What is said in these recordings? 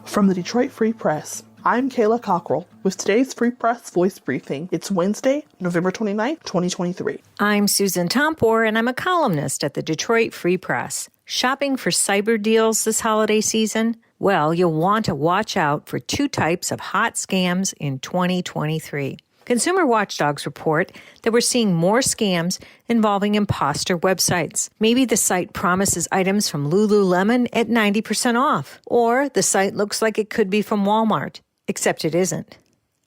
From the Detroit Free Press, I'm Kayla Cockrell with today's Free Press Voice Briefing. It's Wednesday, November 29th, 2023. I'm Susan Tompor, and I'm a columnist at the Detroit Free Press. Shopping for cyber deals this holiday season? Well, you'll want to watch out for two types of hot scams in 2023. Consumer watchdogs report that we're seeing more scams involving imposter websites. Maybe the site promises items from Lululemon at 90% off, or the site looks like it could be from Walmart, except it isn't.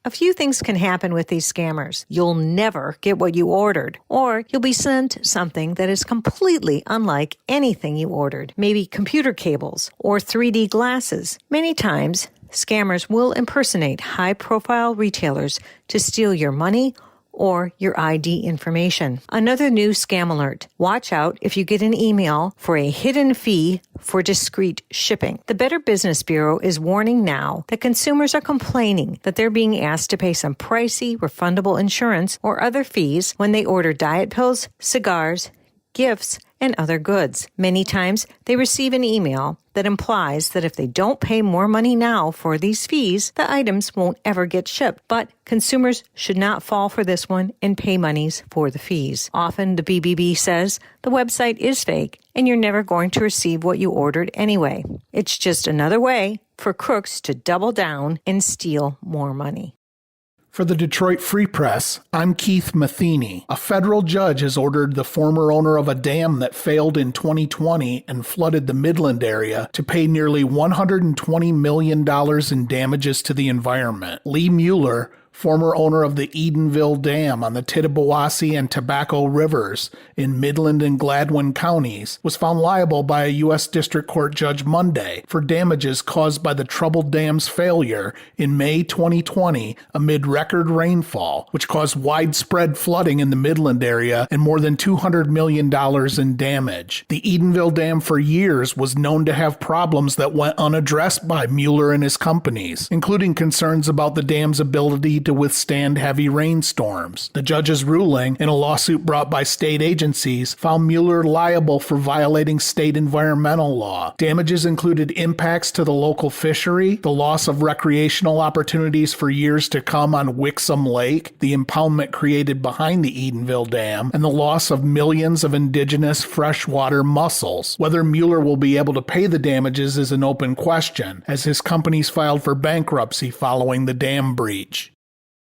A few things can happen with these scammers. You'll never get what you ordered, or you'll be sent something that is completely unlike anything you ordered, maybe computer cables or 3D glasses. Many times, scammers will impersonate high-profile retailers to steal your money or your ID information. Another new scam alert. Watch out if you get an email for a hidden fee for discreet shipping. The Better Business Bureau is warning now that consumers are complaining that they're being asked to pay some pricey, refundable insurance or other fees when they order diet pills, cigars, gifts, and other goods. Many times, they receive an email that implies that if they don't pay more money now for these fees, the items won't ever get shipped. But consumers should not fall for this one and pay monies for the fees. Often, the BBB says the website is fake and you're never going to receive what you ordered anyway. It's just another way for crooks to double down and steal more money. For the Detroit Free Press, I'm Keith Matheny. A federal judge has ordered the former owner of a dam that failed in 2020 and flooded the Midland area to pay nearly $120 million in damages to the environment. Lee Mueller, former owner of the Edenville Dam on the Tittabawassee and Tobacco Rivers in Midland and Gladwin counties, was found liable by a U.S. District Court judge Monday for damages caused by the troubled dam's failure in May 2020 amid record rainfall, which caused widespread flooding in the Midland area and more than $200 million in damage. The Edenville Dam for years was known to have problems that went unaddressed by Mueller and his companies, including concerns about the dam's ability to withstand heavy rainstorms. The judge's ruling, in a lawsuit brought by state agencies, found Mueller liable for violating state environmental law. Damages included impacts to the local fishery, the loss of recreational opportunities for years to come on Wixom Lake, the impoundment created behind the Edenville Dam, and the loss of millions of indigenous freshwater mussels. Whether Mueller will be able to pay the damages is an open question, as his companies filed for bankruptcy following the dam breach.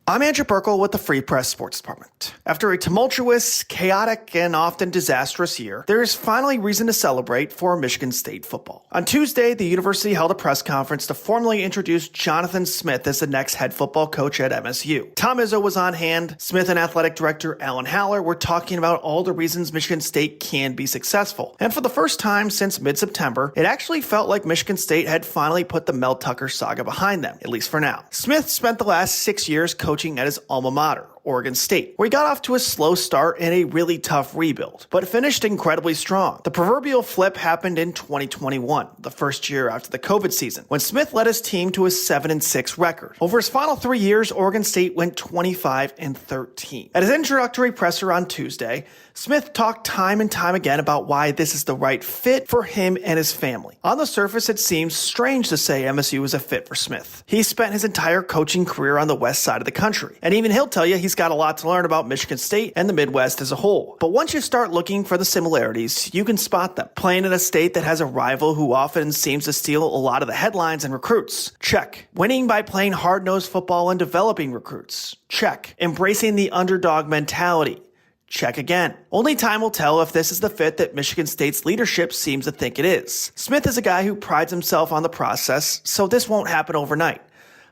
I'm Andrew Burkle with the Free Press Sports Department. After a tumultuous, chaotic, and often disastrous year, there is finally reason to celebrate for Michigan State football. On Tuesday, the university held a press conference to formally introduce Jonathan Smith as the next head football coach at MSU. Tom Izzo was on hand. Smith and athletic director Alan Haller were talking about all the reasons Michigan State can be successful. And for the first time since mid-September, it actually felt like Michigan State had finally put the Mel Tucker saga behind them, at least for now. Smith spent the last 6 years coaching at his alma mater, Oregon State, where he got off to a slow start and a really tough rebuild, but finished incredibly strong. The proverbial flip happened in 2021, the first year after the COVID season, when Smith led his team to a 7-6 record. Over his final 3 years, Oregon State went 25-13. At his introductory presser on Tuesday, Smith talked time and time again about why this is the right fit for him and his family. On the surface, it seems strange to say MSU is a fit for Smith. He spent his entire coaching career on the west side of the country, and even he'll tell you he's got a lot to learn about Michigan State and the Midwest as a whole. But once you start looking for the similarities, you can spot them. Playing in a state that has a rival who often seems to steal a lot of the headlines and recruits. Check. Winning by playing hard-nosed football and developing recruits. Check. Embracing the underdog mentality. Check again. Only time will tell if this is the fit that Michigan State's leadership seems to think it is. Smith is a guy who prides himself on the process, so this won't happen overnight.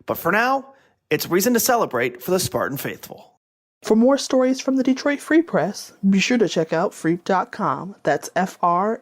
But for now, it's reason to celebrate for the Spartan faithful. For more stories from the Detroit Free Press, be sure to check out freep.com. That's FREEP.com.